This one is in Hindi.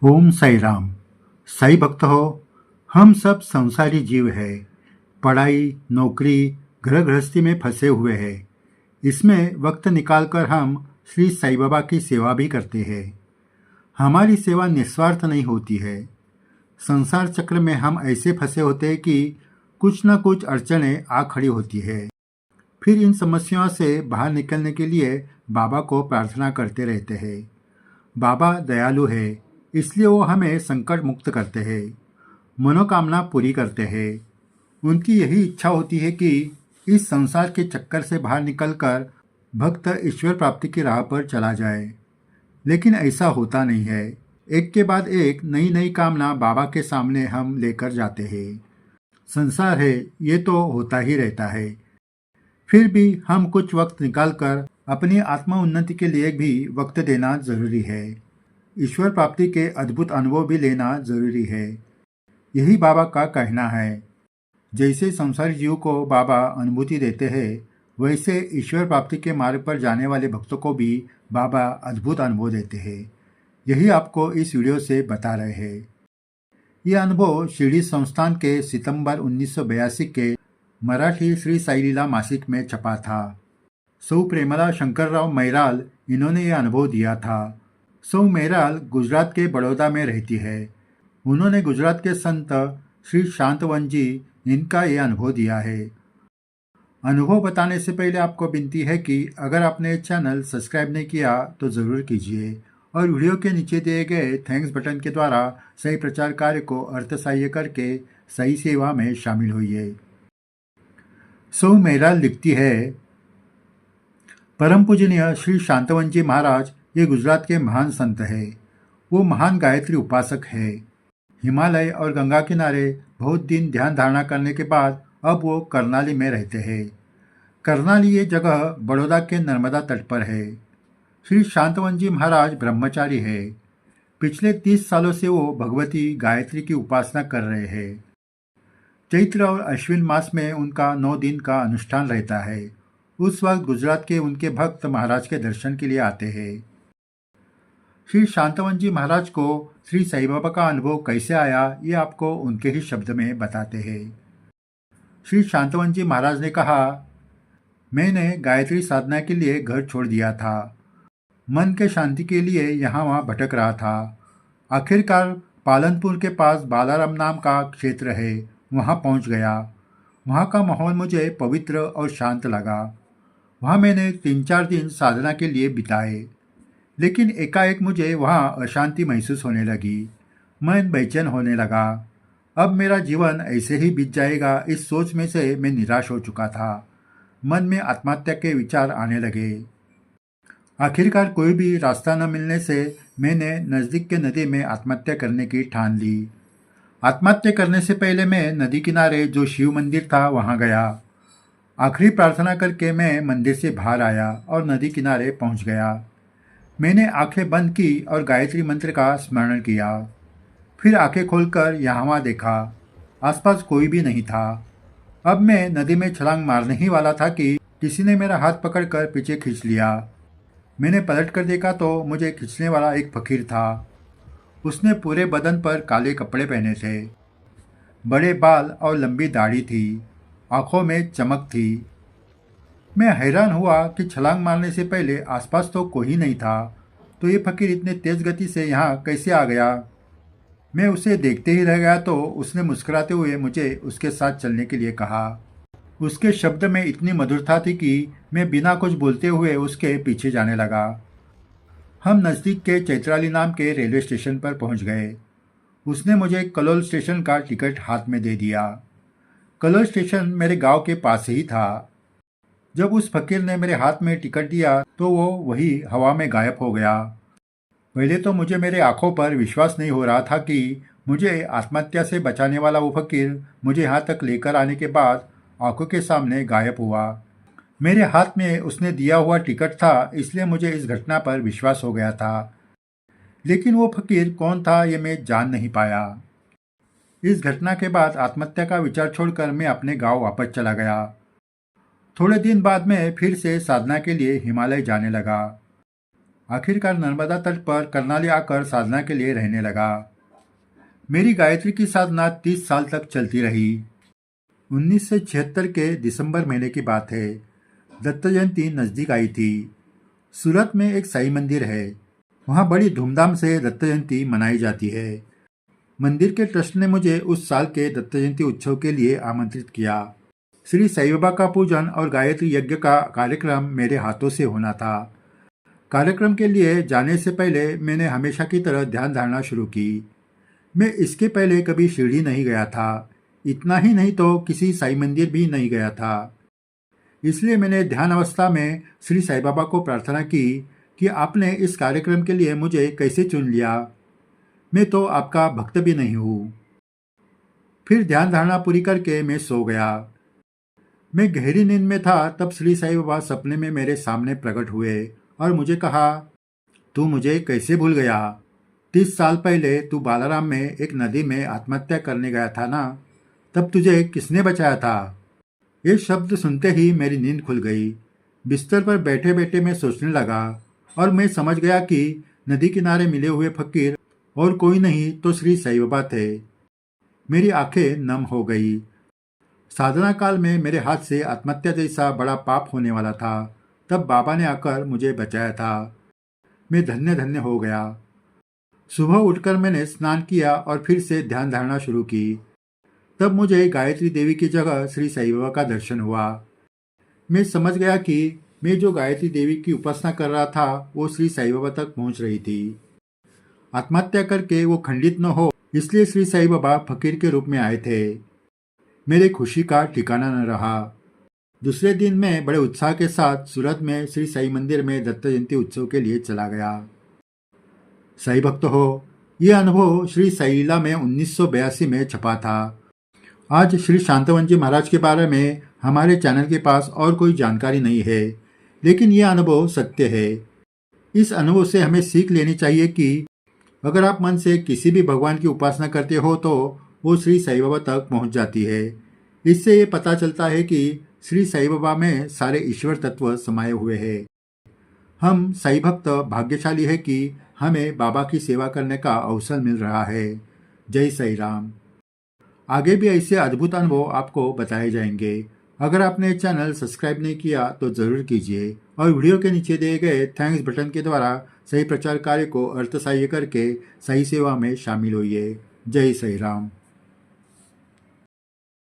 ओम साई राम। साई भक्त हो। हम सब संसारी जीव हैं। पढ़ाई, नौकरी, घर गृहस्थी में फंसे हुए हैं। इसमें वक्त निकालकर हम श्री साईं बाबा की सेवा भी करते हैं। हमारी सेवा निस्वार्थ नहीं होती है। संसार चक्र में हम ऐसे फंसे होते हैं कि कुछ न कुछ अड़चनें आ खड़ी होती है। फिर इन समस्याओं से बाहर निकलने के लिए बाबा को प्रार्थना करते रहते हैं। बाबा दयालु है, इसलिए वो हमें संकट मुक्त करते हैं, मनोकामना पूरी करते हैं। उनकी यही इच्छा होती है कि इस संसार के चक्कर से बाहर निकलकर भक्त ईश्वर प्राप्ति की राह पर चला जाए। लेकिन ऐसा होता नहीं है। एक के बाद एक नई नई कामना बाबा के सामने हम लेकर जाते हैं। संसार है, ये तो होता ही रहता है। फिर भी हम कुछ वक्त निकालकर अपनी आत्मा उन्नति के लिए भी वक्त देना जरूरी है। ईश्वर प्राप्ति के अद्भुत अनुभव भी लेना जरूरी है। यही बाबा का कहना है। जैसे संसारी जीव को बाबा अनुभूति देते हैं, वैसे ईश्वर प्राप्ति के मार्ग पर जाने वाले भक्तों को भी बाबा अद्भुत अनुभव देते हैं। यही आपको इस वीडियो से बता रहे हैं। ये अनुभव शिरडी संस्थान के सितंबर 1982 के मराठी श्री साई लीला मासिक में छपा था। सौ प्रेमला शंकरराव मैराल इन्होंने ये अनुभव दिया था। सौ मैराल गुजरात के बड़ौदा में रहती है। उन्होंने गुजरात के संत श्री शांतवन जी इनका ये अनुभव दिया है। अनुभव बताने से पहले आपको विनती है कि अगर आपने चैनल सब्सक्राइब नहीं किया तो ज़रूर कीजिए और वीडियो के नीचे दिए गए थैंक्स बटन के द्वारा सही प्रचार कार्य को अर्थसहाय्य करके सही सेवा में शामिल होइए। सौ मैराल लिखती है, परम पूजनीय श्री शांतवन जी महाराज ये गुजरात के महान संत है। वो महान गायत्री उपासक है। हिमालय और गंगा किनारे बहुत दिन ध्यान धारणा करने के बाद अब वो करनाली में रहते हैं। करनाली ये जगह बड़ौदा के नर्मदा तट पर है। श्री शांतवन जी महाराज ब्रह्मचारी है। पिछले 30 सालों से वो भगवती गायत्री की उपासना कर रहे हैं। चैत्र और अश्विन मास में उनका 9 दिन का अनुष्ठान रहता है। उस वक्त गुजरात के उनके भक्त महाराज के दर्शन के लिए आते हैं। श्री शांतवन जी महाराज को श्री साईं बाबा का अनुभव कैसे आया, ये आपको उनके ही शब्द में बताते हैं। श्री शांतवन जी महाराज ने कहा, मैंने गायत्री साधना के लिए घर छोड़ दिया था। मन के शांति के लिए यहाँ वहाँ भटक रहा था। आखिरकार पालनपुर के पास बालाराम नाम का क्षेत्र है, वहाँ पहुँच गया। वहाँ का माहौल मुझे पवित्र और शांत लगा। वहाँ मैंने 3-4 दिन साधना के लिए बिताए। लेकिन एकाएक मुझे वहाँ अशांति महसूस होने लगी। मन बेचैन होने लगा। अब मेरा जीवन ऐसे ही बीत जाएगा, इस सोच में से मैं निराश हो चुका था। मन में आत्महत्या के विचार आने लगे। आखिरकार कोई भी रास्ता न मिलने से मैंने नज़दीक के नदी में आत्महत्या करने की ठान ली। आत्महत्या करने से पहले मैं नदी किनारे जो शिव मंदिर था वहाँ गया। आखिरी प्रार्थना करके मैं मंदिर से बाहर आया और नदी किनारे पहुँच गया। मैंने आंखें बंद की और गायत्री मंत्र का स्मरण किया। फिर आंखें खोलकर यहाँ वहाँ देखा। आसपास कोई भी नहीं था। अब मैं नदी में छलांग मारने ही वाला था कि किसी ने मेरा हाथ पकड़कर पीछे खींच लिया। मैंने पलट कर देखा तो मुझे खींचने वाला एक फकीर था। उसने पूरे बदन पर काले कपड़े पहने थे। बड़े बाल और लंबी दाढ़ी थी। आंखों में चमक थी। मैं हैरान हुआ कि छलांग मारने से पहले आसपास तो कोई नहीं था, तो ये फकीर इतने तेज गति से यहाँ कैसे आ गया। मैं उसे देखते ही रह गया तो उसने मुस्कुराते हुए मुझे उसके साथ चलने के लिए कहा। उसके शब्द में इतनी मधुरता थी कि मैं बिना कुछ बोलते हुए उसके पीछे जाने लगा। हम नज़दीक के चैत्राली नाम के रेलवे स्टेशन पर पहुँच गए। उसने मुझे कलोल स्टेशन का टिकट हाथ में दे दिया। कलोल स्टेशन मेरे गांव के पास ही था। जब उस फकीर ने मेरे हाथ में टिकट दिया तो वो वही हवा में गायब हो गया। पहले तो मुझे मेरे आंखों पर विश्वास नहीं हो रहा था कि मुझे आत्महत्या से बचाने वाला वो फकीर मुझे यहाँ तक लेकर आने के बाद आंखों के सामने गायब हुआ। मेरे हाथ में उसने दिया हुआ टिकट था, इसलिए मुझे इस घटना पर विश्वास हो गया था। लेकिन वो फकीर कौन था ये मैं जान नहीं पाया। इस घटना के बाद आत्महत्या का विचार छोड़कर मैं अपने गांव वापस चला गया। थोड़े दिन बाद मैं फिर से साधना के लिए हिमालय जाने लगा। आखिरकार नर्मदा तट पर करनाली आकर साधना के लिए रहने लगा। मेरी गायत्री की साधना 30 साल तक चलती रही। 1976 के दिसंबर महीने की बात है। दत्त जयंती नज़दीक आई थी। सूरत में एक साई मंदिर है। वहाँ बड़ी धूमधाम से दत्त जयंती मनाई जाती है। मंदिर के ट्रस्ट ने मुझे उस साल के दत्त जयंती उत्सव के लिए आमंत्रित किया। श्री साई बाबा का पूजन और गायत्री यज्ञ का कार्यक्रम मेरे हाथों से होना था। कार्यक्रम के लिए जाने से पहले मैंने हमेशा की तरह ध्यान धारणा शुरू की। मैं इसके पहले कभी शिरडी नहीं गया था। इतना ही नहीं तो किसी साई मंदिर भी नहीं गया था। इसलिए मैंने ध्यान अवस्था में श्री साई बाबा को प्रार्थना की कि आपने इस कार्यक्रम के लिए मुझे कैसे चुन लिया। मैं तो आपका भक्त भी नहीं हूँ। फिर ध्यान धारणा पूरी करके मैं सो गया। मैं गहरी नींद में था तब श्री साई बाबा सपने में मेरे सामने प्रकट हुए और मुझे कहा, तू मुझे कैसे भूल गया? 30 साल पहले तू बालाराम में एक नदी में आत्महत्या करने गया था ना? तब तुझे किसने बचाया था? ये शब्द सुनते ही मेरी नींद खुल गई। बिस्तर पर बैठे बैठे मैं सोचने लगा और मैं समझ गया कि नदी किनारे मिले हुए फकीर और कोई नहीं तो श्री साई बाबा थे। मेरी आंखें नम हो गई। साधना काल में मेरे हाथ से आत्महत्या जैसा बड़ा पाप होने वाला था। तब बाबा ने आकर मुझे बचाया था। मैं धन्य धन्य हो गया। सुबह उठकर मैंने स्नान किया और फिर से ध्यान धारणा शुरू की। तब मुझे गायत्री देवी की जगह श्री साई बाबा का दर्शन हुआ। मैं समझ गया कि मैं जो गायत्री देवी की उपासना कर रहा था वो श्री साई बाबा तक पहुंच रही थी। आत्महत्या करके वो खंडित न हो इसलिए श्री साई बाबा फकीर के रूप में आए थे। मेरे खुशी का ठिकाना न रहा। दूसरे दिन मैं बड़े उत्साह के साथ सूरत में श्री साई मंदिर में दत्त जयंती उत्सव के लिए चला गया। साई भक्त हो, ये अनुभव श्री साईलीला में 1982 में छपा था। आज श्री शांतवन जी महाराज के बारे में हमारे चैनल के पास और कोई जानकारी नहीं है, लेकिन यह अनुभव सत्य है। इस अनुभव से हमें सीख लेनी चाहिए कि अगर आप मन से किसी भी भगवान की उपासना करते हो तो वो श्री साई बाबा तक पहुंच जाती है। इससे ये पता चलता है कि श्री साई बाबा में सारे ईश्वर तत्व समाये हुए हैं। हम साई भक्त भाग्यशाली है कि हमें बाबा की सेवा करने का अवसर मिल रहा है। जय साई राम। आगे भी ऐसे अद्भुत अनुभव आपको बताए जाएंगे। अगर आपने चैनल सब्सक्राइब नहीं किया तो ज़रूर कीजिए और वीडियो के नीचे दिए गए थैंक्स बटन के द्वारा सही प्रचार कार्य को अर्थसहाय्य करके सही सेवा में शामिल होइए। जय साई राम।